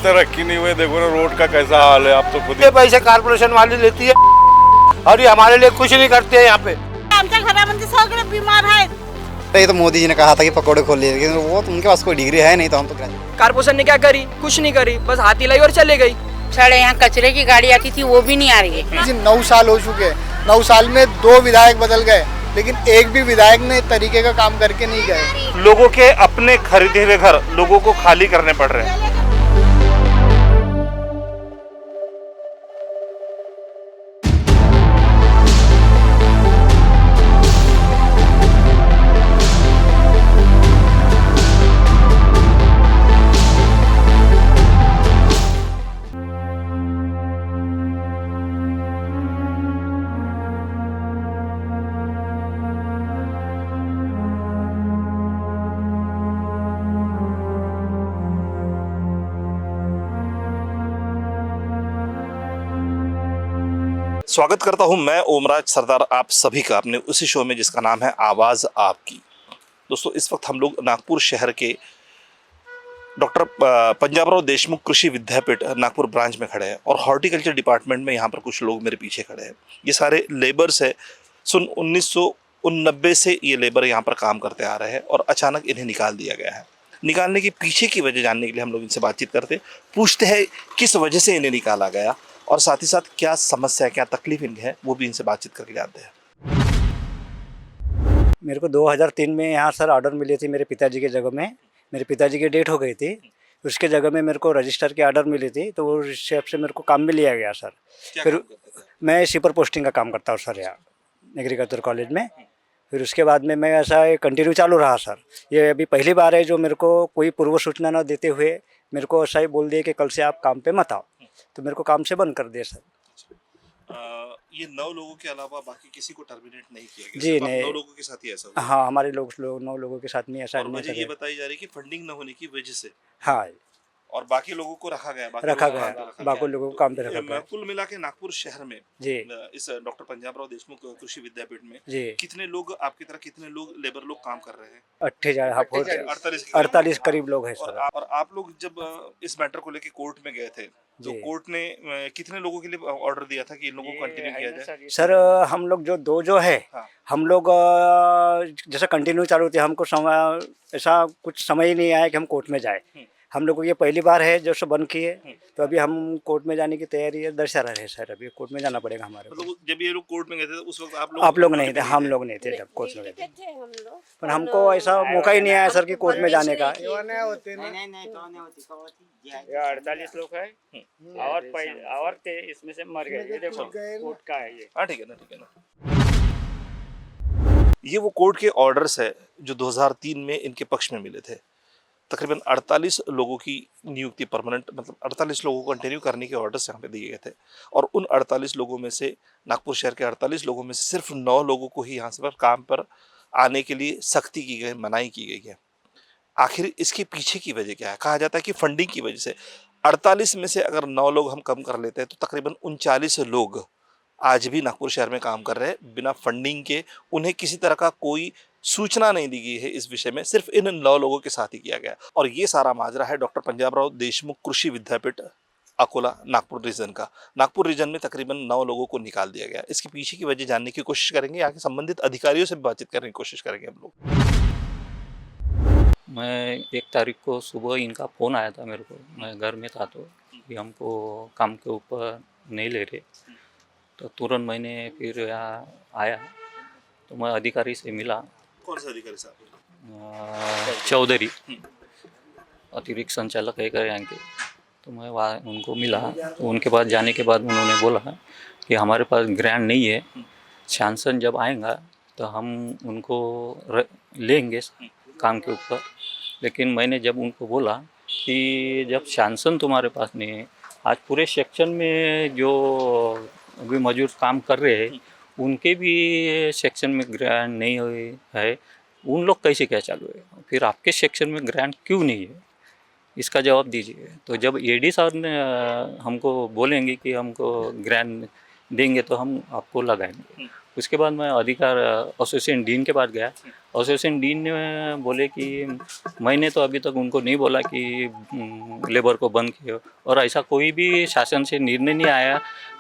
तरक्की नहीं हुई, देखो ना रोड का कैसा हाल है, आप तो खुद ये पैसे कारपोरेशन वाली लेती है और ये हमारे लिए कुछ नहीं करते हैं यहाँ पे। आमच्या घरामध्ये सगळे बीमार आहेत। ये तो मोदी जी ने कहा था कि पकौड़े खोल लिए, लेकिन वो तो उनके पास कोई डिग्री है नहीं, तो हम तो कारपोरेशन ने क्या करी? कुछ नहीं करी, बस हाथी लाई और चले गई। साढ़े यहाँ कचरे की गाड़ी आती थी, वो भी नहीं आ रही है। 9 साल हो चुके हैं, 9 साल में 2 विधायक बदल गए, लेकिन एक भी विधायक ने तरीके का काम करके नहीं गए। लोगों के अपने खरीदे हुए घर लोगों को खाली करने पड़ रहे हैं। स्वागत करता हूं मैं ओमराज सरदार आप सभी का अपने उसी शो में जिसका नाम है आवाज़ आपकी। दोस्तों, इस वक्त हम लोग नागपुर शहर के डॉक्टर पंजाबराव देशमुख कृषि विद्यापीठ नागपुर ब्रांच में खड़े हैं और हॉर्टिकल्चर डिपार्टमेंट में यहाँ पर कुछ लोग मेरे पीछे खड़े हैं। ये सारे लेबर्स है। 1989 से ये लेबर यहाँ पर काम करते आ रहे हैं और अचानक इन्हें निकाल दिया गया है। निकालने के पीछे की वजह जानने के लिए हम लोग इनसे बातचीत करते, पूछते हैं किस वजह से इन्हें निकाला गया और साथ ही साथ क्या समस्या है, क्या तकलीफ इनकी है, वो भी इनसे बातचीत करके जानते हैं। मेरे को 2003 में यहाँ सर ऑर्डर मिली थी मेरे पिताजी के जगह में। मेरे पिताजी की डेट हो गई थी, उसके जगह में मेरे को रजिस्टर की ऑर्डर मिली थी, तो वो हिसाब से मेरे को काम में लिया गया सर। फिर मैं शिपर पोस्टिंग का काम करता हूँ सर यहाँ एग्रीकल्चर कॉलेज में। फिर उसके बाद में मैं ऐसा कंटिन्यू चालू रहा सर। ये अभी पहली बार है जो मेरे को कोई पूर्व सूचना न देते हुए मेरे को ऐसा ही बोल दिए कि कल से आप काम पे मत आओ, तो मेरे को काम से बंद कर दिया सर। ये 9 लोगों के अलावा बाकी किसी को टर्मिनेट नहीं किया गया? जी नहीं, 9 लोगों के साथ ही ऐसा हुआ? हाँ, हमारे 9 लोगों के साथ में ऐसा और वजह ये बताई जा रही है कि फंडिंग न होने की वजह से। हाँ, और बाकी लोगों को रखा गया, बाकी लोगों को काम पे रखा गया। कुल मिला के नागपुर शहर में जी इस डॉक्टर पंजाबराव देशमुख कृषि विद्यापीठ में जी कितने लोग आपकी तरह कितने लोग लेबर लोग काम कर रहे हैं? 48 करीब लोग हैं सर। और आप लोग जब इस मैटर को लेके कोर्ट में गए थे, तो कोर्ट ने कितने लोगों के लिए ऑर्डर दिया था कि इन लोगों को कंटिन्यू किया जाए? सर हम लोग जो है हम लोग जैसा कंटिन्यू चालू थे, हमको समय ऐसा कुछ समय ही नहीं आया कि हम कोर्ट में जाए। हम लोग को ये पहली बार है जो बंद किए, तो अभी हम कोर्ट में जाने की तैयारी है, दर्शा रहे हैं सर। अभी कोर्ट में जाना पड़ेगा हमारे को। मतलब जब ये लोग कोर्ट में गए थे उस वक्त आप लोग नहीं थे, हम लोग नहीं थे जब कोर्ट में गए थे, पर हमको ऐसा मौका ही नहीं आया सर कि कोर्ट में जाने का। 48 लोग है और इसमें से मर गए। ये देखो कोर्ट का है ये। हाँ, ठीक है ना। ये वो कोर्ट के ऑर्डर्स है जो 2003 में इनके पक्ष में मिले थे। तकरीबन 48 लोगों की नियुक्ति परमानेंट, मतलब 48 लोगों को कंटिन्यू करने के ऑर्डर्स यहाँ पे दिए गए थे और उन 48 लोगों में से नागपुर शहर के 48 लोगों में से सिर्फ 9 लोगों को ही यहाँ से पर काम पर आने के लिए सख्ती की गई, मनाही की गई है। आखिर इसके पीछे की वजह क्या है? कहा जाता है कि फंडिंग की वजह से। 48 में से अगर 9 लोग हम कम कर लेते हैं तो तकरीबन 39 लोग आज भी नागपुर शहर में काम कर रहे हैं बिना फंडिंग के। उन्हें किसी तरह का कोई सूचना नहीं दी गई है इस विषय में, सिर्फ इन 9 लोगों के साथ ही किया गया। और ये सारा माजरा है डॉक्टर पंजाबराव देशमुख कृषि विद्यापीठ अकोला नागपुर रीजन का। नागपुर रीजन में तकरीबन 9 लोगों को निकाल दिया गया। इसके पीछे की वजह जानने की कोशिश करेंगे, यहाँ के संबंधित अधिकारियों से बातचीत करने की कोशिश करेंगे हम लोग। मैं 1 तारीख को सुबह इनका फ़ोन आया था मेरे को। मैं घर में था, तो कि हमको काम के ऊपर नहीं ले रहे, तो तुरंत मैंने फिर यहाँ आया, तो मैं अधिकारी से मिला। कौन सा अधिकारी साहब? चौधरी, अतिरिक्त संचालक है यहाँ के। तो मैं वहाँ उनको मिला, तो उनके पास जाने के बाद उन्होंने बोला कि हमारे पास ग्रांट नहीं है, शासन जब आएगा तो हम उनको लेंगे काम के ऊपर। लेकिन मैंने जब उनको बोला कि जब शासन तुम्हारे पास नहीं है, आज पूरे सेक्शन में जो अभी मजदूर काम कर रहे हैं उनके भी सेक्शन में ग्रांट नहीं हुई है, उन लोग कैसे क्या चालू है? फिर आपके सेक्शन में ग्रांट क्यों नहीं है, इसका जवाब दीजिए। तो जब एडी साहब ने हमको बोलेंगे कि हमको ग्रांट देंगे तो हम आपको लगाएंगे। उसके बाद मैं अधिकार एसोसिएशन डीन के पास गया। एसोसिएशन डीन ने बोले कि मैंने तो अभी तक उनको नहीं बोला कि लेबर को बंद किया, और ऐसा कोई भी शासन से निर्णय नहीं आया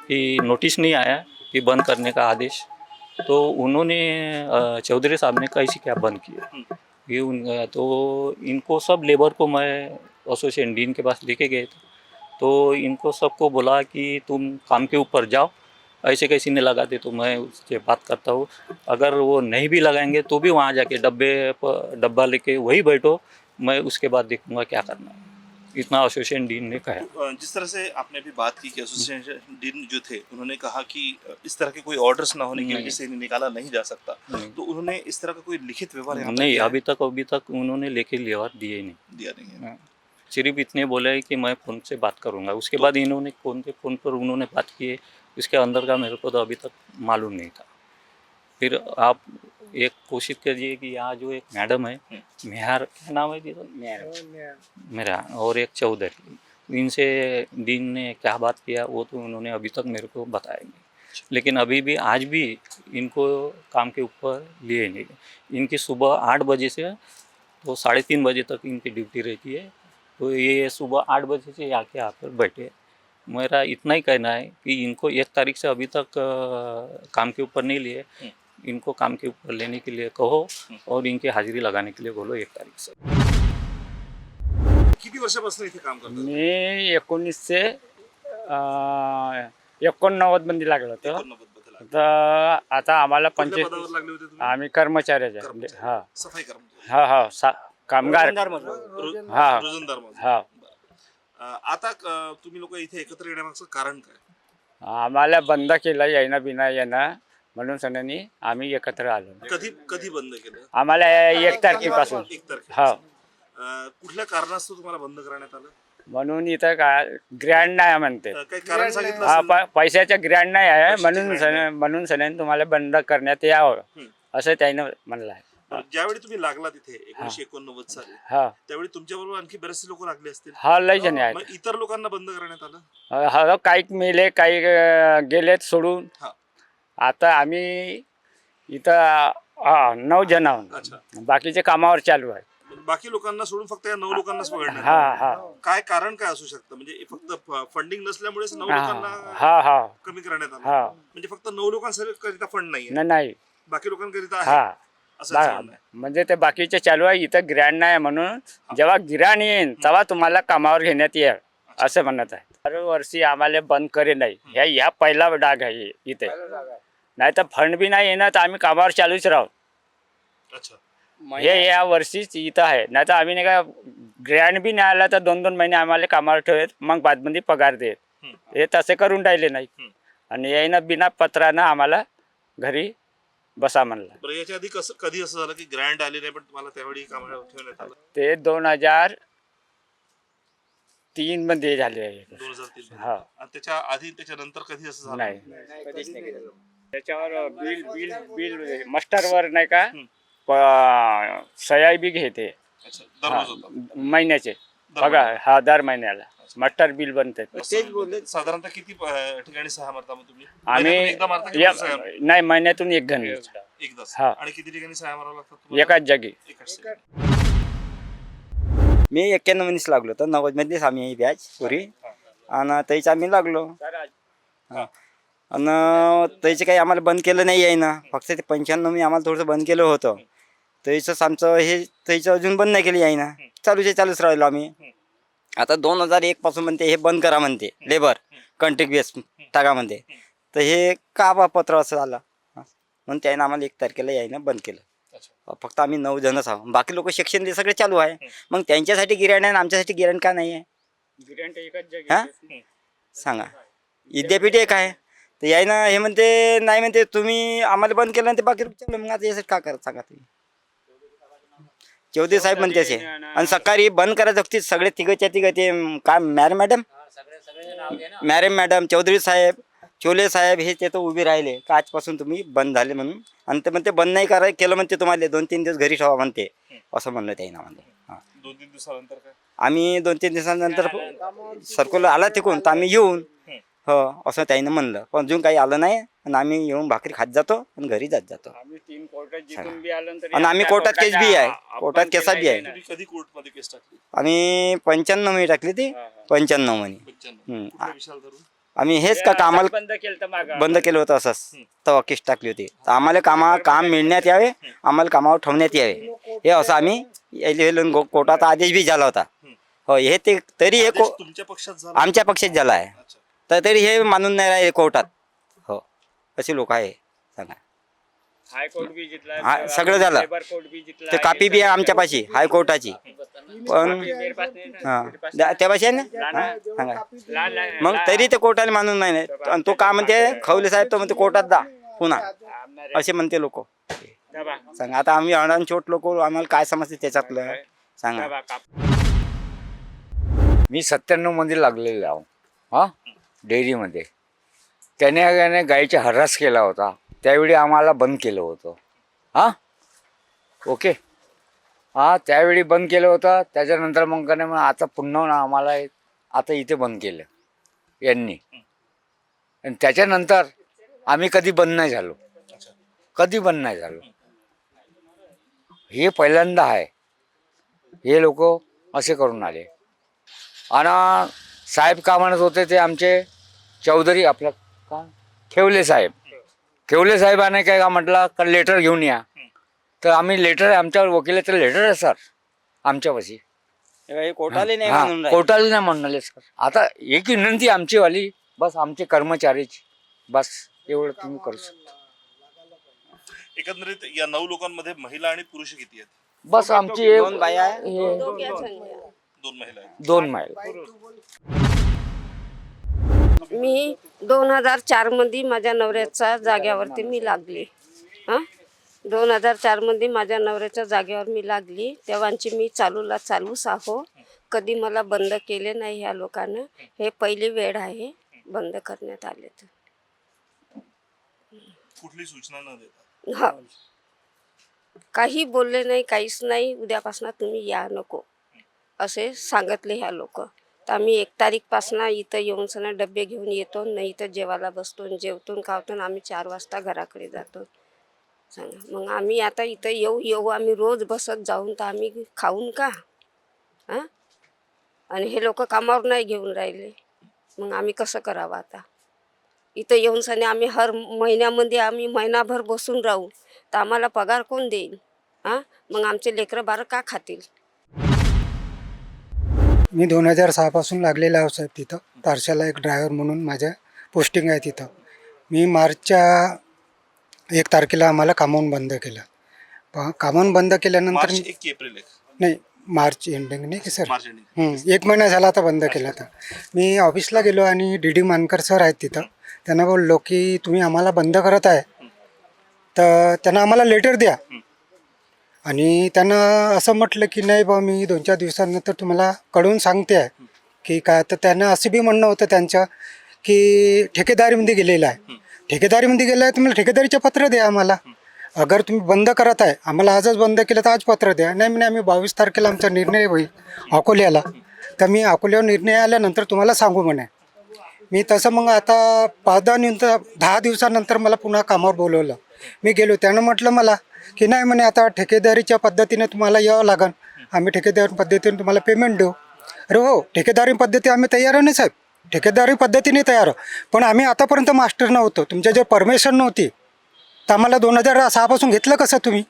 कि नोटिस नहीं आया कि बंद करने का आदेश। तो उन्होंने चौधरी साहब ने कैसे क्या बंद किया ये तो इनको सब लेबर को मैं एसोसिएशन डीन के पास लेके गए थे। तो इनको सबको बोला कि तुम काम के ऊपर जाओ, ऐसे कैसे नहीं लगाते तो मैं उससे बात करता हूँ। अगर वो नहीं भी लगाएंगे तो भी वहाँ जाके डब्बा लेके वही बैठो, मैं उसके बाद देखूंगा क्या करना है। इतना एसोसिएशन डीन ने कहा। जिस तरह से आपने अभी बात की कि एसोसिएशन डीन जो थे उन्होंने कहा कि इस तरह के कोई ऑर्डर्स ना होने की वजह से इन्हें निकाला नहीं जा सकता, तो उन्होंने इस तरह का कोई लिखित व्यवहार यहाँ पर नहीं, किया है? अभी तक उन्होंने लेके व्यवहार दिए ही नहीं। दिया नहीं है। सिर्फ इतने बोले कि मैं फ़ोन से बात करूंगा। उसके बाद इन्होंने फ़ोन पर उन्होंने बात की है, उसके अंदर का मेरे को तो अभी तक मालूम नहीं था। फिर आप एक कोशिश कीजिए कि यहाँ जो एक मैडम है, मेहर क्या नाम है दीदा, मेरा, और एक चौधरी, इनसे डीन ने क्या बात किया वो तो उन्होंने अभी तक मेरे को बताया नहीं। लेकिन अभी भी आज भी इनको काम के ऊपर लिए नहीं। इनकी सुबह 8 बजे से तो 3:30 बजे तक इनकी ड्यूटी रहती है। तो ये सुबह 8 बजे से आके यहाँ पर बैठे। मेरा इतना ही कहना है कि इनको 1 तारीख से अभी तक काम के ऊपर नहीं लिए, इनको काम के ऊपर लेने के लिए कहो और इनकी हाजिरी लगाने के लिए बोलो 1 तारीख से। किती वर्षापासून इथे काम करतात? मी 1989 मध्ये लागलो होतो. 89 बद्दल तर आता आम्हाला कुठल्या 25 पदावर लागले होते तुम्ही? आम्ही कर्मचाऱ्याच्या हा सफाई कर्मचारी, हा हा कामगार हा रोजंदार मजूर. हा आता तुम्ही लोक इथे एकत्र येण्यामागचं कारण काय? आम्हाला बंद केलं येणं बिना येणं म्हणून सणांनी आम्ही एकत्र आलो. कधी बंद केलं? आम्हाला 1 तारखेपासून 1 तारखेपासून. हा कुठल्या कारणास्तव तुम्हाला बंद करण्यात आलं? म्हणून इथं काय ग्रँड नाही म्हणते. काही कारण सांगितलं हा असेल ना? पैशाच्या ग्रँड नाही आहे पैशाची म्हणून सणांनी तुम्हाला बंद करण्यात यावं असं त्यानं म्हणलं आहे. ज्यावेळी तुम्ही लागला तिथे 1989 साली, हा त्यावेळी तुमच्या बरोबर आणखी बरेचसे लोक लागले असतील. हा लय जण आहेत. मग इतर लोकांना बंद करण्यात आलं? हा काही मेले काही गेलेत सोडून. हा. आता आम्ही इथं 9 जण आहोत. अच्छा. बाकीचे कामावर चालू आहे. बाकी लोकांना सोडून फक्त या 9 लोकांनाच पकडण्यात हा आलं. हा काय कारण काय असू शकतं? म्हणजे फक्त फंडिंग नसल्यामुळेच 9 हा लोकांना हा हा कमी करण्यात आलं? हा म्हणजे फक्त 9 लोकांकरिता फंड नाहीये, नाही बाकी लोकांकरिता आहे हा असं म्हणणं आहे. म्हणजे ते बाकीचे चालू आहे. इथं ग्रँड नाही म्हणून जेव्हा गिराण येईन तेव्हा तुम्हाला कामावर घेण्यात येईल असं म्हणत आहे. दरवर्षी आम्हाला बंद करे नाही. ह्या पहिला डाग आहे इथे. नाही तर फंड बी नाही येणार तर आम्ही कामावर चालूच राहू. अच्छा. हे या वर्षीच इथं आहे. नाही तर आम्ही नाही का ग्रँड बी नाही आला तर 2-2 महिने आम्हाला कामावर ठेवत मग बादमध्ये पगार देत. हे तसे करून राहिले नाही. आणि यायनं बिना पत्रानं आम्हाला घरी बसा म्हणलं. बरं, याच्या आधी कधी असं झालं की ग्रँड आले नाही पण तुम्हाला त्यावेळी कामावर ठेवण्यात आलं? ते 2003 मध्ये झाले आहे. 2003 मध्ये. हा आणि त्याच्या आधी त्याच्यानंतर कधी असं झालं? नाही त्याच्यावर बिल मास्टरवर नाही का सह्या बी घेते. अच्छा, दररोज होतं. महिन्याचे दर बघा. हा दर महिन्याला मास्टर बिल बनते. साधारणतः किती ठिकाणी सहा मारता मग तुम्ही? आम्ही महिन्यातून एकदा मारता की रोज सहा? नाही महिन्यातून एक घन एकदाच. हा. आणि किती ठिकाणी सहा मारावं लागतात तुम्हाला? एकाच जागी. एकाच ठिकाणी. मी 91 लागलो तर 90मध्येच आम्ही बॅच पुरी आणि त्याच आम्ही लागलो. आणि त्याचे काही आम्हाला बंद केलं नाही आहे ना. फक्त ते 95 मी आम्हाला थोडंसं बंद केलं होतं. त्याचंच आमचं हे त्याचं अजून बंद नाही केली आहे ना. चालूच राहिलो आम्ही. आता 2001 पासून म्हणते हे बंद करा म्हणते लेबर कॉन्ट्रॅक्ट बेस टाका म्हणते. तर हे का पत्र असं झालं म्हणून त्यानं आम्हाला 1 तारखेला यायनं बंद केलं. फक्त आम्ही 9 जणच आहोत. बाकी लोक सेक्शन ते सगळे चालू आहे. मग त्यांच्यासाठी गिराण आहे आणि आमच्यासाठी गिराण का नाही आहे? हां सांगा. विद्यापीठ एक आहे तर यायनं हे म्हणते नाही म्हणते तुम्ही आम्हाला बंद केलं ते बाकी चालू. मग आता यासाठी का करत सांगा तुम्ही? चौधरी साहेब म्हणते असे. आणि सकाळी बंद करायचं होती सगळे तिघं ते काय मॅडम चौधरी साहेब चोले साहेब हे ते तर उभे राहिले का आजपासून तुम्ही बंद झाले म्हणून. आणि ते म्हणते बंद नाही केलं म्हणते तुम्हाला 2-3 दिवस घरी ठेवा म्हणते असं म्हणलं त्यानं म्हणते. हां 2-3 दिवसानंतर काय? आम्ही 2-3 दिवसानंतर सर्क्युलर आला तिकून तर आम्ही येऊन हो असं त्यानं म्हणलं, पण अजून काही आलं नाही. आणि आम्ही येऊन भाकरी खात जातो आणि घरी जात जातो. आम्ही 3 कोर्टात जिंकून बी आलो तरी आणि आम्ही आमच्या कोर्टात केस बी आहे, लोकांचा कोर्टात अपमान केसा बी केला आहे. नाही. तुम्ही कधी कोर्टमध्ये केस टाकली? आम्ही 95 मध्ये टाकली ती, 95 मध्ये. 95. कुठल्या विषयाला धरून? आम्ही हेच हे का असंच कामाला बंद केलं तर मागं. बंद केलं होतं असंच, तेव्हा केस टाकली होती. तर आम्हाला काम मिळण्यात यावे, आम्हाला कामावर ठेवण्यात यावे, हे असं आम्ही कोर्टाचा आदेश बी झाला होता. हो हे ते तरी हे आदेश तुमच्या पक्षात झाला? आमच्या पक्षात झाला आहे, अच्छा. तर तरी हे मानून नाही राहिले कोर्टात. हो असे लोक आहे सांगा. हायकोर्ट बी जिंकला, हा, सगळं झालं. लेबर कोर्ट बी जिंकला, ते कापी बी आहे आमच्यापाशी हायकोर्टाची, पण मेरे पास नाही ना. हां त्यापाशी आहे ना. हां, सांगा. लहान- मग तरी ते कोर्टाला मानून नाही. आणि तो का म्हणते खवले साहेब, तो म्हणते कोर्टात जा पुन्हा, असे म्हणते लोक. दबा. सांगा आता आम्ही अडाण छोट लोक, आम्हाला काय समजते त्याच्यातलं सांगा. दबा काप. मी 97 मध्ये लागलेलो आहो हां डेअरीमध्ये. त्याने गाईचा हरास केला होता, त्यावेळी आम्हाला बंद केलं होतं. हां ओके, हां त्यावेळी बंद केलं होतं. त्याच्यानंतर मग का नाही, मग आता पुन्हा आम्हाला आता इथे बंद केलं यांनी. आणि त्याच्यानंतर आम्ही कधी बंद नाही झालो, कधी बंद नाही झालो. हे पहिल्यांदा आहे, हे लोक असे करून आले. आणि साहेब का म्हणत होते ते आमचे चौधरी, आपलं का खेवले साहेब. खेवले साहेबाने काय का म्हटलं का लेटर घेऊन या. तर आम्ही लेटर, आमच्यावर वकिलाचं लेटर आहे सर आमच्यापाशी. हे कोर्टाला नाही हां, मानून राहिले. कोर्टाला नाही म्हणाले सर. आता एक विनंती आमचीवाली, बस आमचे कर्मचारीची, बस एवढं तुम्ही करू शकता. एकंदरीत या 9 लोकांमध्ये महिला आणि पुरुष किती आहेत? बस आमची दोन बाया आहे. हे 2 महिला आहेत. 2 मैल. मी 2004 मध्ये माझ्या नवऱ्याच्या जाग्यावरती मी लागली. हां 2004 मध्ये माझ्या नवऱ्याच्या जागेवर मी लागली. तेव्हाची मी चालूच आहो. कधी मला बंद केले नाही ह्या लोकांना. हे पहिली वेळ आहे बंद करण्यात आले. तर कुठली सूचना न देता? हा काही बोलले नाही, काहीच नाही. उद्यापासून तुम्ही या नको असे सांगितले ह्या लोक. तर आम्ही 1 तारीखपासून इथं येऊन सण डबे घेऊन येतो, नाही तर जेवायला बसतो, जेवतो खावतो, आम्ही 4 वाजता घराकडे जातो. सांगा मग आम्ही आता इथं येऊ आम्ही रोज बसत जाऊन, तर आम्ही खाऊन का? हां आणि हे लोक कामावर नाही घेऊन राहिले, मग आम्ही कसं करावं आता? इथं येऊन सने आम्ही हर महिन्यामध्ये आम्ही महिनाभर बसून राहू, तर आम्हाला पगार कोण देईल? हां मग आमचे लेकरं बारं का खातील? मी 2006 पासून लागलेला आहे साहेब तिथं. तारशाला एक ड्रायव्हर म्हणून माझ्या पोस्टिंग आहे तिथं. मी मार्चच्या 1 तारखेला आम्हाला कामावून बंद केलं. कामावून बंद केल्यानंतर मार्च 1 की एप्रिल 1? नाही, मार्च एंडिंग नाही की सर. मार्च ending. 1 महिना झाला आता बंद केला. तर मी ऑफिसला गेलो आणि DD मानकर सर आहेत तिथं. त्यांना बोललो की तुम्ही आम्हाला बंद करत आहे, तर त्यांना आम्हाला लेटर द्या. आणि त्यांना असं म्हटलं की नाही बा, मी 2-4 दिवसानंतर तुम्हाला कळून सांगते आहे की काय. तर त्यांना असं बी म्हणणं होतं त्यांचं की ठेकेदारीमध्ये गेलेलं आहे. ठेकेदारीमध्ये गेलं आहे, तुम्हाला ठेकेदारीचं पत्र द्या आम्हाला. अगर तुम्ही बंद करत आहे, आम्हाला आजच बंद केलं तर आज पत्र द्या. नाही म्हणे आम्ही 22 तारखेला आमचा निर्णय होईल अकोल्याला, तर मी अकोल्यावर निर्णय आल्यानंतर तुम्हाला सांगू म्हणे. मी तसं मग आता 10 दिवसानंतर मला पुन्हा कामावर बोलवलं. मी गेलो. त्यानं म्हटलं मला की नाही म्हणे आता ठेकेदारीच्या पद्धतीने तुम्हाला यावं लागेल, आम्ही ठेकेदारी पद्धतीने तुम्हाला पेमेंट देऊ. अरे हो, ठेकेदारी पद्धती आम्ही तयार नाही साहेब, ठेकेदारी पद्धतीने तयार, पण आम्ही आतापर्यंत मास्टर नव्हतो. तुमच्या जर परमिशन नव्हती तर आम्हाला 2006 पासून घेतलं कसं तुम्ही?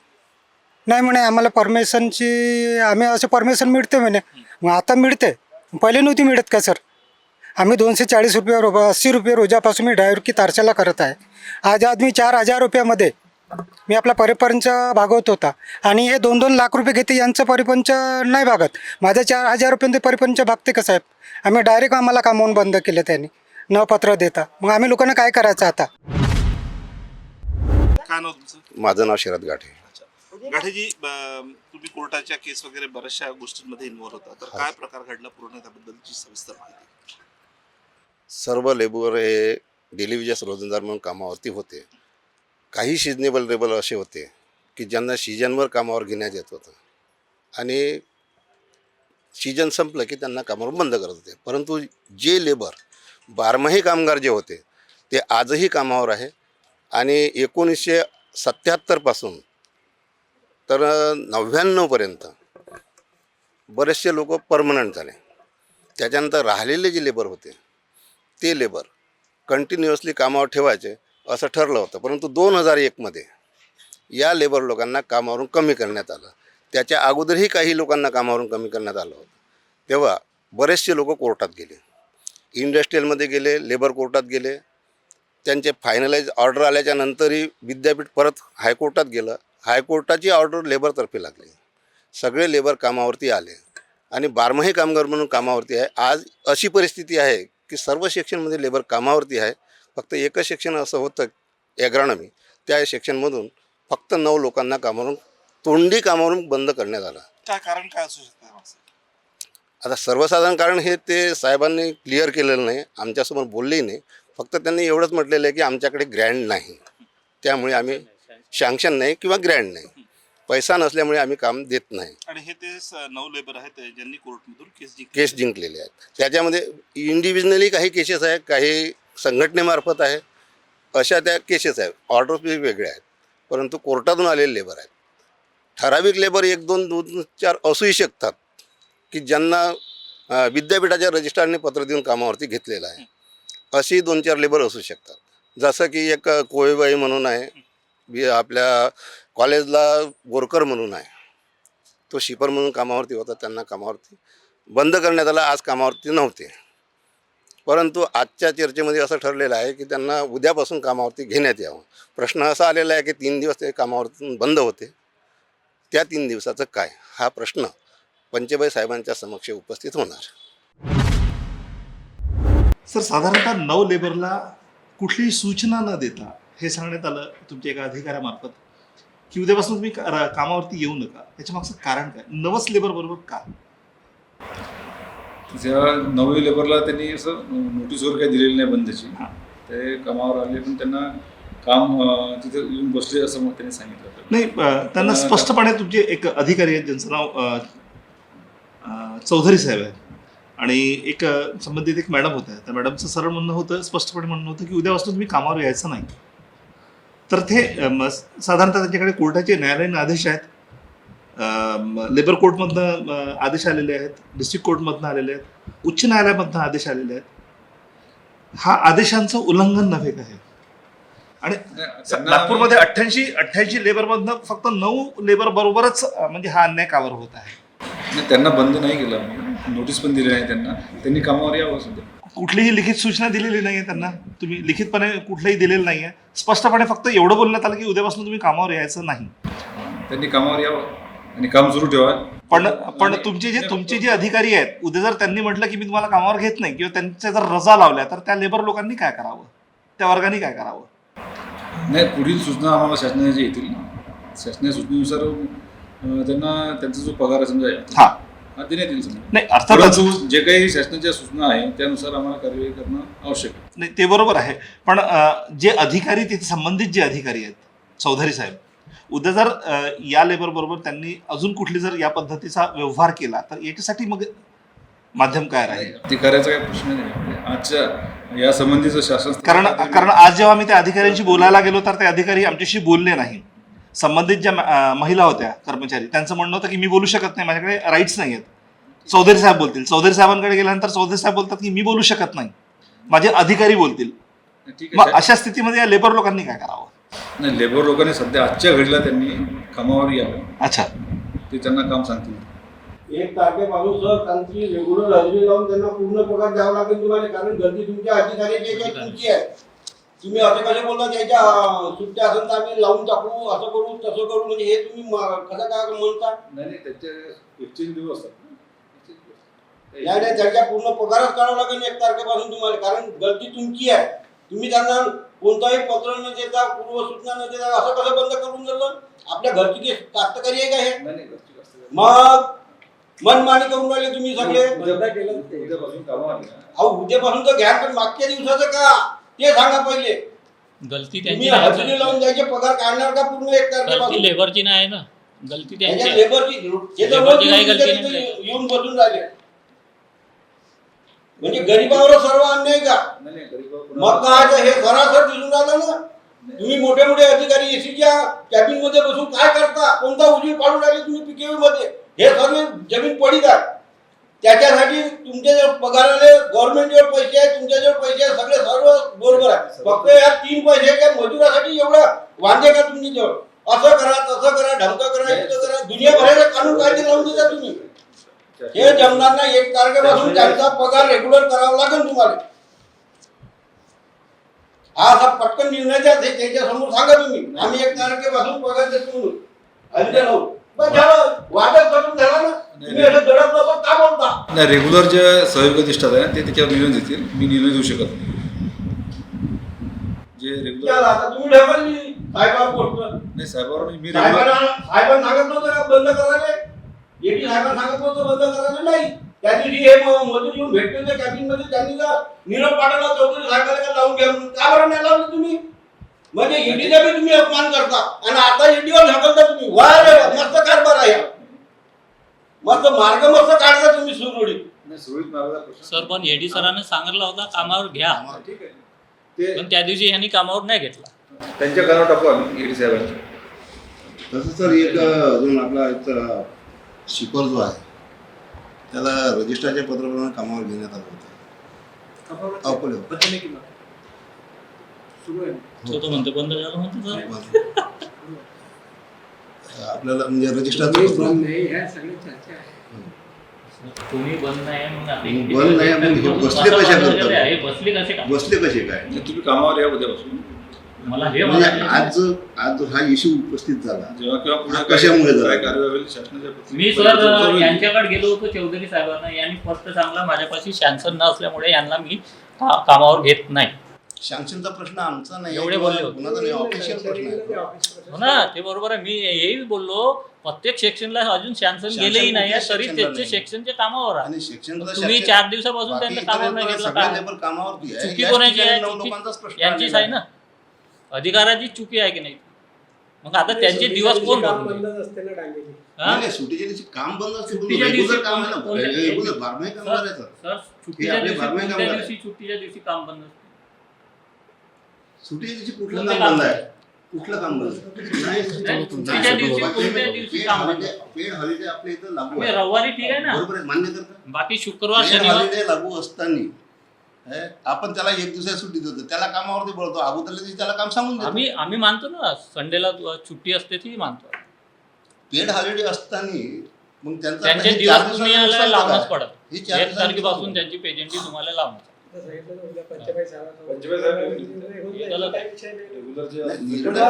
नाही म्हणे आम्हाला परमिशनची, आम्ही असं परमिशन मिळते म्हणे. मग आता मिळते, पहिले नव्हती मिळत का सर? आम्ही 240 रुपये 80 रुपये रोजापासून मी ड्रायव्हर की तारशाला करत आहे. आज मी 4000 रुपयामध्ये मी आपला परिपंच भागवत होता. आणि हे 2-2 लाख रुपये घेते, यांचं परिपंच नाही भागत. माझं 4000 रुपये परिपंच भागते का साहेब? आम्ही डायरेक्ट आम्हाला कामावून बंद केलं त्यांनी, न पत्र देता. मग आम्ही लोकांना काय करायचं आता? काय नाव तुमचं? माझं नाव शरद गाठे. गाठेजी, तुम्ही कोर्टाच्या केस वगैरे बऱ्याचशा गोष्टींमध्ये इन्व्हॉल्व होता, तर काय प्रकार घडला पूर्ण त्याबद्दलची सविस्तर माहिती? सर्व लेबर हे डेली वेजेस रोजंदार म्हणून कामावरती होते. काही सिजनेबल लेबर असे होते की ज्यांना सीजनवर कामावर घेण्यात येत होतं आणि सीजन संपलं की त्यांना कामावर बंद करत होते. परंतु जे लेबर बारमाही कामगार जे होते ते आजही कामावर आहे आणि 1977पासून तर 99पर्यंत बरेचसे लोक परमनंट झाले. त्याच्यानंतर राहिलेले जे लेबर होते ते लेबर कंटिन्युअसली कामावर ठेवायचे असं ठरलं होतं, परंतु 2001मध्ये या लेबर लोकांना कामावरून कमी करण्यात आलं. त्याच्या अगोदरही काही लोकांना कामावरून कमी करण्यात आलं होतं. तेव्हा बरेचसे लोक कोर्टात गेले, इंडस्ट्रीयलमध्ये गेले, लेबर कोर्टात गेले. त्यांचे फायनलाइज ऑर्डर आल्याच्या नंतरही विद्यापीठ परत हायकोर्टात गेलं. हायकोर्टाची ऑर्डर लेबरतर्फे लागली. सगळे लेबर कामावरती आले आणि बारमाही कामगार म्हणून कामावरती आहे. आज अशी परिस्थिती आहे की सर्व सेक्शनमध्ये लेबर कामावरती आहे. फक्त एकच सेक्शन असं होतं ॲग्रॉनॉमी, त्या सेक्शनमधून फक्त 9 लोकांना कामावरून तोंडी कामावरून बंद करण्यात आलं. काय कारण काय असू शकतं? आता सर्वसाधारण कारण हे ते साहेबांनी क्लिअर केलेलं नाही, आमच्यासमोर बोललेही नाही. फक्त त्यांनी एवढंच म्हटलेलं आहे की आमच्याकडे ग्रँड नाही, त्यामुळे आम्ही सँक्शन नाही किंवा ग्रँड नाही, पैसा नसल्यामुळे आम्ही काम देत नाही. आणि हे ते 9 लेबर आहेत ज्यांनी कोर्टमधून केस जिंकलेले आहेत. त्याच्यामध्ये इंडिव्हिज्युअली काही केसेस आहेत, काही संघटनेमार्फत आहे, अशा त्या केसेस आहेत. ऑर्डर्स वेगळे आहेत, परंतु कोर्टातून आलेले लेबर आहेत. ठराविक लेबर 1, 2, 2, 4 असूही शकतात की ज्यांना विद्यापीठाच्या रजिस्ट्रारने पत्र देऊन कामावरती घेतलेलं आहे. अशी 2-4 लेबर असू शकतात. जसं की एक कोळीबाई म्हणून आहे, आपल्या कॉलेजला वर्कर म्हणून आहे, तो शिपर म्हणून कामावरती होता. त्यांना कामावरती बंद करण्यात आलं, आज कामावरती नव्हते. परंतु आजच्या चर्चेमध्ये असं ठरलेलं आहे की त्यांना उद्यापासून कामावरती घेण्यात यावं. प्रश्न असा आलेला आहे की 3 दिवस ते कामावरती बंद होते, त्या 3 दिवसाचं काय, हा प्रश्न पंचेबाई साहेबांच्या समक्ष उपस्थित होणार. सर, साधारणतः 9 लेबरला कुठलीही सूचना न देता हे सांगण्यात आलं तुमच्या एका अधिकाऱ्यामार्फत की उद्यापासून तुम्ही कामावरती येऊ नका. याच्या मागचं कारण काय? 9च लेबर बरोबर का? त्या 9 लेबरला त्यांनी असं नोटीस वगैरे काही दिलेली नाही बंदची. ते कामावर आले पण त्यांना काम तिथे येऊन बसले असं मग त्यांनी सांगितलं. नाही, त्यांना स्पष्टपणे तुमचे एक अधिकारी आहेत ज्यांचं नाव चौधरी साहेब आहे आणि एक संबंधित एक मॅडम होत्या. त्या मॅडमचं सरळ म्हणणं होतं, स्पष्टपणे म्हणणं होतं की उद्यापासून तुम्ही कामावर यायचं नाही. तर ते साधारणतः त्यांच्याकडे कोर्टाचे न्यायालयीन आदेश आहेत, लेबर कोर्टमधनं आदेश आलेले आहेत, डिस्ट्रिक्ट कोर्टमधनं आलेले आहेत, उच्च न्यायालयामधनं आदेश आलेले आहेत. हा आदेशांचं उल्लंघन नव्हे का हे? आणि नागपूरमध्ये 88 लेबरमधनं फक्त 9 लेबर बरोबरच म्हणजे हा अन्याय कावर होत आहे. नाही, त्यांना बंद नाही केलं आम्ही, नोटीस पण दिली नाही त्यांना. त्यांनी कामावर यावं सध्या. कुठलीही लिखित सूचना दिलेली नाही आहे त्यांना, तुम्ही लिखितपणे कुठलंही दिलेलं नाही आहे. स्पष्टपणे फक्त एवढं बोलण्यात आलं की उद्यापासून तुम्ही कामावर यायचं नाही. त्यांनी कामावर यावं आणि काम सुरू ठेवा. पण तुमचे जे अधिकारी आहेत, उद्या जर त्यांनी म्हटलं की मी तुम्हाला कामावर घेत नाही किंवा त्यांच्या जर रजा लावल्या तर त्या लेबर लोकांनी काय करावं, त्या वर्गाने काय करावं? नाही, पुढील सूचना आम्हाला शासनाच्या येतील. शासनाच्या सूचनेनुसार त्यांना त्यांचा जो पगार आहे समजा हा देण्यात येईल. नाही, अर्थातच जे काही शासनाच्या सूचना आहे त्यानुसार आम्हाला कार्यवाही करणं आवश्यक आहे. नाही, ते बरोबर आहे. पण जे अधिकारी तिथे संबंधित जे अधिकारी आहेत, चौधरी साहेब, उद्या जर या लेबर बरोबर त्यांनी अजून कुठली जर या पद्धतीचा व्यवहार केला तर याच्यासाठी मग माध्यम काय राहील? अधिकाऱ्याचा काही प्रश्न नाही. आजच्या या संबंधीचं शासन कारण आज जेव्हा मी त्या अधिकाऱ्यांशी बोलायला गेलो तर ते अधिकारी आमच्याशी बोलले नाही. संबंधित ज्या महिला होत्या कर्मचारी, त्यांचं म्हणणं होतं की मी बोलू शकत नाही, माझ्याकडे राईट्स नाही आहेत. चौधरी साहेब बोलतील. चौधरी साहेबांकडे गेल्यानंतर चौधरी साहेब बोलतात की मी बोलू शकत नाही, माझे अधिकारी बोलतील. मग अशा स्थितीमध्ये या लेबर लोकांनी काय करावं? नाही, लेबर लोकांनी सध्या आजच्या घडीला त्यांनी कामावर यावं. अच्छा, ते त्यांना काम सांगतील. 1 तारखेपासून सर त्यांची रेग्युलर हजेरी लावून त्यांना पूर्ण पगार द्यावा लागेल तुम्हाला, कारण गर्दी तुमच्या अधिकाऱ्याची तुमची आहे. तुम्ही असं कसे बोलता त्याच्या सुट्ट्या असेल तर आम्ही लावून टाकू, असं करू तसं करू, म्हणजे हे तुम्ही कसं काय म्हणता? नाही, त्याचे एक्सचेंज दिवस असतात. नाही, त्याच्या पूर्ण पगारच काढावा लागेल 1 तारखेपासून तुम्हाला, कारण गलती तुमची आहे. तुम्ही त्यांना कोणताही पत्र न देता, पूर्वसूचना न देता असं कसं बंद करून दिलं? आपल्या घरची कास्तकारी आहे का हे? मग मनमानी करून राहिले तुम्ही सगळे. उद्यापासून तर घ्या, पण मागच्या दिवसाचं का ते सांगा पहिले. गलती तुम्ही हजेरी लावून द्यायचे, पगार काढणार का पूर्ण 1 तारखेपासून? लेबरची नाही ना, गलती त्यांची. लेबरची येऊन बसून राहिले. म्हणजे गरीबावर सर्व अन्याय का? मग काय हे सरासर दिसून राहिलं ना. तुम्ही मोठे मोठे अधिकारी एसीच्या कॅबिन मध्ये बसून काय करता? कोणता उजीव काढून राहिले तुम्ही पीकेव्ही मध्ये? हे सर्व जमीन पडीक आहे. त्याच्यासाठी तुमच्या जवळ पगाराले गव्हर्नमेंटजवळ पैसे आहे, तुमच्याजवळ पैसे आहे, सगळे सर्व बरोबर आहे. फक्त या 3 पैशाच्या मजुरासाठी एवढं वांदे का तुमच्याजवळ? असं करा, तसं करा, ढमकं करा, इथं करा, दुनियाभराचे कानून कायदे लावून देता तुम्ही. हे जमणार नाही. 1 तारखेपासून त्यांचा पगार रेग्युलर करावा लागेल तुम्हाला. हा असा पटकन निर्णय द्या. त्याच्या समोर सांगा तुम्ही, आम्ही 1 तारखेपासून पगार देतो म्हणून. अधिकार हो बस झालं, वादच करून झाला ना. तुम्ही असं दडप नको का बोलता? नाही, रेग्युलर जे सहयोगी अधिष्ठाता आहे ते त्याच्यावर निर्णय देतील. मी निर्णय देऊ शकत नाही. जे रेग्युलर आता तुम्ही ढकलली साहेबांवर गोष्ट. नाही साहेबांवर मी साहेबांना सांगत नव्हतं का बंद करायला? एटी साहेबांना सांगत नव्हतं बंद करायला? नाही. त्या दिवशी हे मजूर येऊन भेटले होते कॅबिन मध्ये, त्यांनी निरोप पाठवला चौधरी साहेबांना का लावून घ्या म्हणून. का बरं नाही लावलं तुम्ही? म्हणजे ईडीचा बी तुम्ही अपमान करता आणि आता ईडीवर ढकलता तुम्ही. वा रे वा, मस्त कारभार आहे. मस्त मार्ग मस्त काढता तुम्ही सुरळीत. सर पण एडी सरांनी सांगितलं होता कामावर घ्या, ठीक आहे ते पण त्या दिवशी यांनी कामावर नाही घेतला. त्यांच्या कानावर टाकू आम्ही ईडी साहेबांच्या. तसं सर एक अजून आपला एक शिपर जो आहे त्याला रजिस्ट्रारच्या पत्राप्रमाणे कामावर घेण्यात आलं होतं अकोले. तो म्हणतो बंद झालं म्हणतो सर. आपल्याला म्हणजे रजिस्ट्रारचं तुम्ही बंद नाही मग आता बंद नाही, मग हे बसले कशा करतात? हे बसले कसे का? बसले कसे काय? तुम्ही कामावर या उद्यापासून. मला हे म्हणजे म्हणायचं. आज हा इश्यू उपस्थित झाला जेव्हा किंवा पुढे कशामुळे झाला? कार्यवाही होईल शासनाच्या मी सर यांच्याकडे गेलो होतो चौधरी साहेबांना. यांनी स्पष्ट सांगला माझ्यापाशी शासन नसल्यामुळे यांना मी कामावर घेत नाही. सँक्शनचा प्रश्न आमचा नाही, एवढे बोलले होते. कुणाचा नाही, ऑफिशियल प्रश्न आहे. हो ना, ते बरोबर आहे. मी हेही बोललो प्रत्येक सेक्शनला अजून शासन गेलेही नाही आहे, तरी त्याचे सेक्शनच्या कामावर आहे. आणि सेक्शनचा तुम्ही 4 दिवसापासून त्यांना कामावर नाही घेतलं का? लेबर कामावरती आहे. चुकी या कोणाची ठिकाणी आहे? 9 लोकांचाच प्रश्न यांचीच आलेला आहे ना. अधिकाराची चुकी आहे की नाही? मग आता त्यांचे दिवस कोण भरतो? नाही, नाही, सुट्टीच्या दिवशी काम बंद असते. सुट्टीच्या रेग्युलर दिवशी काम आहे ना, कोणत्या- रेग्युलर बारमाही कामगार आहे सर. सर सुट्टीच्या आपले दिवशी बारमाही कोणत्या कामगार दिवशी सुट्टीच्या दिवशी काम बंद असतं? सुट्टीच्या दिवशी कुठलं कोणते काम बंद काम? आहे? कुठलं काम बंद आहे? नाही, सुट्टीच्या दिवशी कोणत्या दिवशी काम बंद असतं? पेड हॉलिडे आपल्या इथं लागू तुम्ही आहे. रविवारी ठीक आहे ना, बरोबर आहे, मान्य करता. बाकी शुक्रवार पेड शनिवार हॉलिडे लागू असताना आपण त्याला 1 दिवसाची सुट्टी देतो, त्याला कामावरती बोलतो. अगोदरल्या दिवशी त्याला काम सांगून देतो. आम्ही मानतो ना, संडेला सुट्टी असते ती मानतो. पेड हॉलिडे असताना मग त्यांचा त्यांचे हे दिवस 4 तुम्ही दिवसाचं याला नुकसान लावणंच काय? पडत. हे 4 1 दिवसाचं तारखेपासून नुकसान. त्यांची पेजंटी तुम्हाला लावणं. पंचेचाळीस हे गलत आहे. रेग्युलर जे नाही, निर्णय-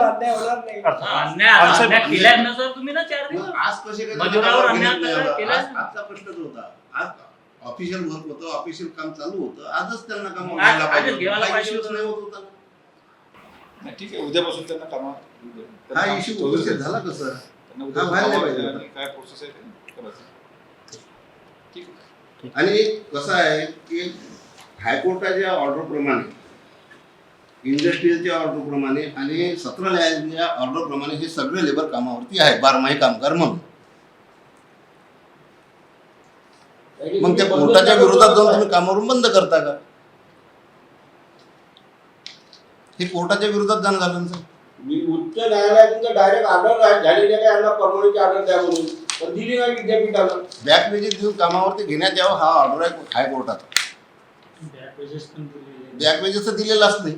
अन्याय केलाय ना सर तुम्ही ना 4 दिवस. मग आज कसे काय मजुरावर कामावर अन्याय घेण्यात नाही आलं? केलाय. आजचा प्रश्नच होता. आज ऑफिशियल वर्क होतं, ऑफिशियल काम चालू होतं. आजच त्यांना काम आज- घ्यायला आजच पाहिजे घ्यायला होतं. हा पाहिजे इश्यूच होतं. नाही होत होता. नाही, ठीक आहे उद्यापासून त्यांना कामावर हा इश्यू उपस्थित झाला कसं? त्यांना हा उद्या व्हायला कामावर पाहिजे घ्या होता. आणि काय प्रोसेस आहे ते करायचं. ठीक आहे. आणि कसं आहे की हायकोर्टाच्या ऑर्डरप्रमाणे, इंडस्ट्रीयलच्या ऑर्डरप्रमाणे आणि सत्र न्यायालयाच्या ऑर्डरप्रमाणे हे सगळे लेबर कामावरती आहे, बारमाही कामगार म्हणून. मग त्या कोर्टाच्या विरोधात जाऊन तुम्ही कामावरून बंद करता का? हे कोर्टाच्या विरोधात जाणं झालं ना सर. मी उच्च न्यायालयातून डायरेक्ट ऑर्डर झालेली आहे यांना परमनंट ऑर्डर द्या म्हणून, पण दिली नाही विद्यापीठाला. बॅक वेजेस देऊन कामावरती घेण्यात यावं हा ऑर्डर आहे हायकोर्टाचा. बॅक वेजेस तर दिलेलाच नाही.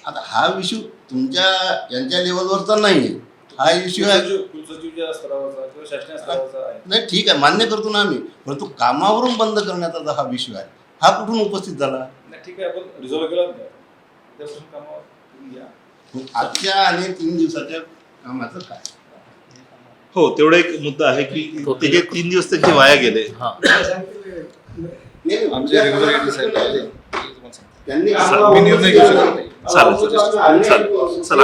आता हा इश्यू तुमच्या यांच्या लेवलवरचा नाही आहे, हा इश्यू आहे. कुलसचिवच्या स्तरावरचा किंवा शासकीय स्तरावरचा आहे. नाही ठीक आहे, मान्य करतो ना आम्ही, परंतु कामावरून बंद करण्याचा जो हा विषय आहे हा कुठून उपस्थित झाला? नाही ठीक आहे, आपण रिझॉल्व्ह केला ना त्यापासून कामावर तुम्ही घ्या. मग आजच्या आणि 3 दिवसाच्या कामाचं काय? हो, तेवढा एक मुद्दा आहे की त्याचे 3 दिवस त्यांचे वाया गेले. नाही, आमचे रेग्युलर एडी साहेब आहे, ते तुम्हाला सांगतो. त्यांनी मी निर्णय घेऊ शकत नाही. सर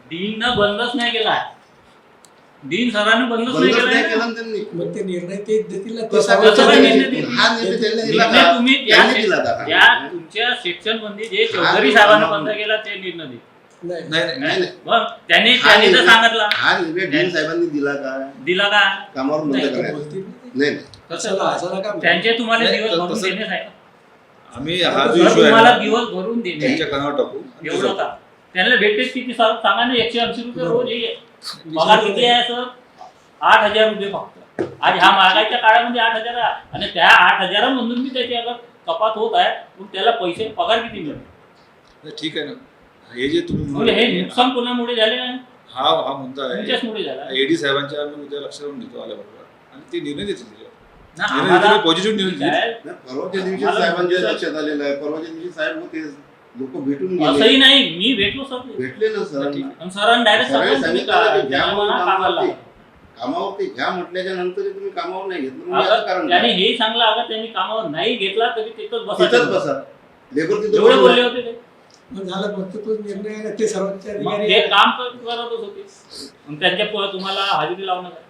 डीन बंदच नाही केला. डीन सरांनी बंदच नाही बंदच नाही केला. केलं ना त्यांनी. मग ते निर्णय ते देतील ना, कसा ते कसं काय निर्णय देतील? हा निर्णय त्यांनी दिला निर्णय का? तुम्ही त्यांनी दिला का? त्या तुमच्या सेक्शन मध्ये जे चौधरी साहेबांना बंद केला ते निर्णय दे. नाही. नाही नाही नाही नाही, मग त्यांनी तर सांगितलं हा निर्णय डीन साहेबांनी दिला का दिला का? कामावरून बंद नाही, करायचा? बोलतील ना ते. नाही त्यांचे तुम्हाला नाही, दिवस भरून तसं- देणे आहे. आम्ही हा जो सर, इश्यू आहे तुम्हाला ना, दिवस भरून देणे त्यांच्या कानावर टाकू आणि ते एवढं जाऊ. का त्यांना भेटते किती सर सांगा ना. 180 रुपये रोज हे पगार किती आहे सर? 8,000 रुपये फक्त. आज ह्या महागाईच्या काळामध्ये 8,000 आहे. आणि त्या 8,000 मधून मी त्याची अगर कपात होत आहे मग त्याला पैसे पगार किती मिळतो? नाही, ठीक आहे ना. हे जे तुम्ही म्हणजे हे नुकसान कोणामुळे झाले आहे? हा मुद्दा आहे तुमच्याचमुळे झाला. एडी साहेबांच्या आम्ही उद्या लक्ष देऊन घेतो आल्याबरोबर आणि ते निर्णय देतील त्याच्यावर. ना, निर्णय आम्हाला- देतील, पॉझिटिव्ह निर्णय देतील. काय? परवाच्या दिवशी साहेबांच्या लक्षात आलेलं आहे. परवाच्या दिवशी साहेब होते, लोक भेटून असंही गेले, नाही, मी भेटलो सर. भेटले ना सर. आणि सरांनी डायरेक्ट सरांनी सांगितलं सांगितलं की घ्या म्हणून कामाला लावा. कामावरती घ्या म्हटल्याच्या नंतर तुम्ही कामावर नाही घेतलं म्हणजे याचं अगर कारण त्यांनी काय? हेही सांगलं अगर त्यांनी कामावर नाही घेतला तरी तिथंच तिथंच बसा. बसा. लेबर तिथं एवढे बोलले बसणार. होते ते. झालं फक्त तो निर्णय ते सर्वोच्च मग ते काम करतच होते. मग त्यांच्या तुम्हाला हजेरी लावणं काय?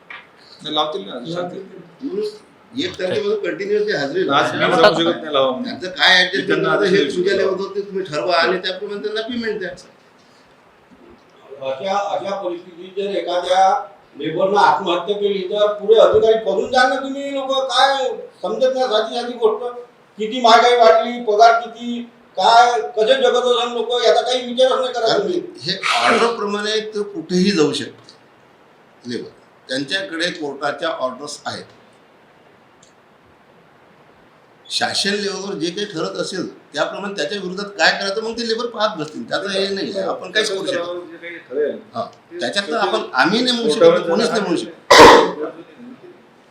नाही, लावतील ना सांगतील. म्हणून 1 तारखेपासून कंटिन्युअसली हजेरी आज मी लावा. सांगू शकत नाही लावा म्हणून. त्यांचं काय ऍडजस्ट त्यांना करणार आता हे हे तुमच्या लेवलवर तुम्ही ठरवा आणि त्याप्रमाणे त्यांना पेमेंट द्या. अशा परिस्थितीत जर एखाद्या लेबरनं आत्महत्या केली तर पुढे अधिकारी पडून जा ना तुम्ही लोक. काय समजत नाही साधी साधी गोष्ट. किती महागाई वाढली, पगार किती, काय कसे जगत असेल लोक, याचा काही विचारच नाही करा कारण तुम्ही. हे ऑर्डर प्रमाणे ते कुठेही जाऊ शकतात लेबर. त्यांच्याकडे कोर्टाच्या ऑर्डर्स आहेत. शासन लेवलवर जे काही ठरत असेल त्याप्रमाणे त्याच्या विरोधात काय करायचं मग ते लेबर पाहत बसतील. त्याचं हे नाही आहे, आपण काहीच करू शकतो. जे काही ठरेल, त्याच्यात तर आम्ही नाही म्हणू शकत, कोणीच नाही म्हणू शकत.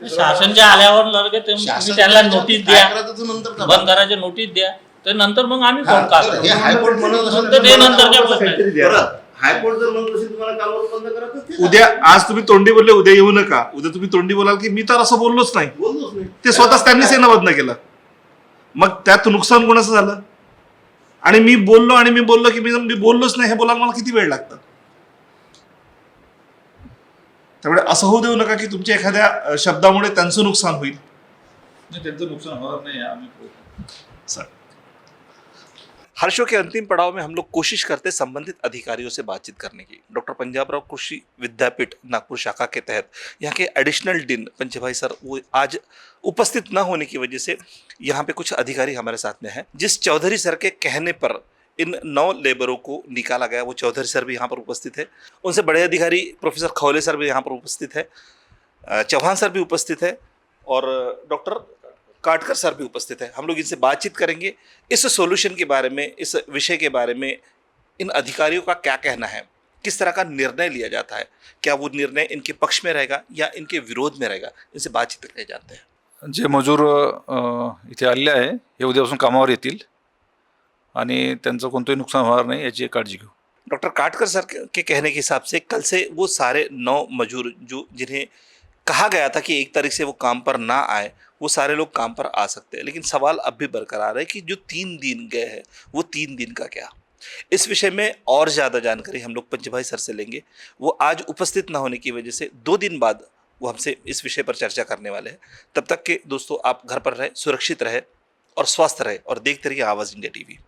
शासनच्या आल्यावर लगे तुम्ही शासन त्यांना नोटीस काय द्या, करायचं तर नंतर बंद करायची नोटीस द्या. तर नंतर मग आम्ही हा, कोण का तर हे हायकोर्ट म्हणत असेल नंतर ते नंतरच्या प्रश्न आहे. बरं, हायकोर्ट जर म्हणत असेल तुम्हाला कामावर बंद करायचं ते उद्या आज तुम्ही तोंडी बोलले, उद्या येऊ नका. उद्या तुम्ही तोंडी बोलाल की मी तर असं बोललोच नाही. बोललोच नाही. ते स्वतःच त्यांनीच येणं बंद केलं. मग त्यात नुकसान कोणाचं झालं? आणि मी बोललो की मी बोललोच नाही हे बोलायला मला किती वेळ लागतं? त्यामुळे असं होऊ देऊ नका की तुमच्या एखाद्या शब्दामुळे त्यांचं नुकसान होईल. नाही, त्यांचं नुकसान होणार नाही आम्ही सर, हर्षों के अंतिम पड़ाव में हम लोग कोशिश करते हैं संबंधित अधिकारियों से बातचीत करने की. डॉक्टर पंजाबराव कृषि विद्यापीठ नागपुर शाखा के तहत यहाँ के एडिशनल डीन पंचभाई सर वो आज उपस्थित न होने की वजह से यहाँ पे कुछ अधिकारी हमारे साथ में हैं. जिस चौधरी सर के कहने पर इन 9 लेबरों को निकाला गया, वो चौधरी सर भी यहाँ पर उपस्थित है. उनसे बड़े अधिकारी प्रोफेसर खौले सर भी यहाँ पर उपस्थित है, चौहान सर भी उपस्थित है और डॉक्टर काटकर सर भी उपस्थित है. हम लोग इनसे बातचीत करेंगे इस सॉल्यूशन के बारे में, इस विषय के बारे में. इन अधिकारियों का क्या कहना है, किस तरह का निर्णय लिया जाता है, क्या वो निर्णय इनके पक्ष में रहेगा या इनके विरोध में रहेगा, इनसे बातचीत करके जानते हैं. जे मजूर इथे आलेले आहे हे उद्यापासून कामावर येतील आणि त्यांचं कोणतंही नुकसान होणार नाही याची काळजी घेऊ. डॉक्टर काटकर सर के कहने के हिसाब से कल से वो सारे 9 मजूर जो जिन्हें कहा गया था कि 1 तारीख से वो काम पर ना आए, वो सारे लोग काम पर आ सकते हैं. लेकिन सवाल अब भी बरकरार है कि जो 3 दिन गए हैं वो 3 दिन का क्या. इस विषय में और ज़्यादा जानकारी हम लोग पंचभाई सर से लेंगे. वो आज उपस्थित न होने की वजह से 2 दिन बाद वो हमसे इस विषय पर चर्चा करने वाले हैं. तब तक के दोस्तों आप घर पर रहे, सुरक्षित रहे और स्वस्थ रहे और देखते रहिए आवाज़ इंडिया टीवी.